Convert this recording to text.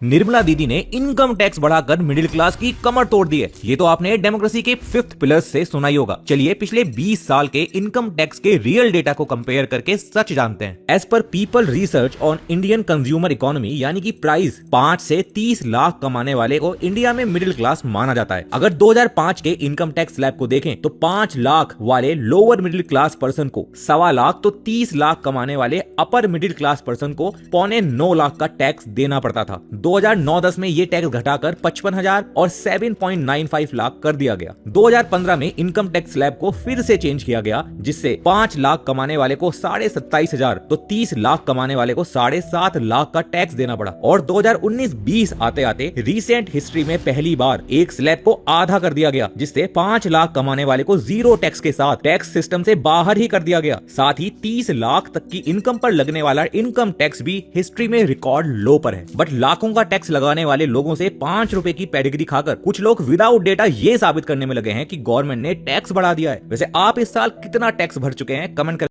निर्मला दीदी ने income tax बढ़ाकर मिडिल क्लास की कमर तोड़ दी है। ये तो आपने डेमोक्रेसी के 5th पिलर से सुना ही होगा। चलिए पिछले 20 साल के इनकम टैक्स के रियल डेटा को कंपेयर करके सच जानते हैं। As per people research on Indian consumer economy यानी कि प्राइस 5 से 30 लाख कमाने वाले को इंडिया में मिडिल क्लास माना जाता है। अगर 2005 के इनकम टैक्स स्लैब को देखें तो 5 लाख वाले लोअर मिडिल क्लास पर्सन को 1.25 लाख तो 30 लाख कमाने वाले अपर मिडिल क्लास पर्सन को 8.25 लाख का टैक्स देना पड़ता था। 2009-10 में ये टैक्स घटाकर 55,000 और 7.95 लाख कर दिया गया। 2015 में इनकम टैक्स स्लैब को फिर से चेंज किया गया, जिससे 5 लाख कमाने वाले को 27,500 तो 30 लाख कमाने वाले को 7.5 लाख का टैक्स देना पड़ा। और 2019-20 आते आते रिसेंट हिस्ट्री में पहली बार एक स्लैब को आधा कर दिया गया, जिससे 5 लाख कमाने वाले को जीरो टैक्स के साथ टैक्स सिस्टम से बाहर ही कर दिया गया। साथ ही 30 लाख तक की इनकम पर लगने वाला इनकम टैक्स भी हिस्ट्री में रिकॉर्ड लो पर है। बट लाखों का टैक्स लगाने वाले लोगों से 5 रुपए की पेडिग्री खाकर कुछ लोग विदाउट डेटा ये साबित करने में लगे हैं कि गवर्नमेंट ने टैक्स बढ़ा दिया है। वैसे आप इस साल कितना टैक्स भर चुके हैं, कमेंट कर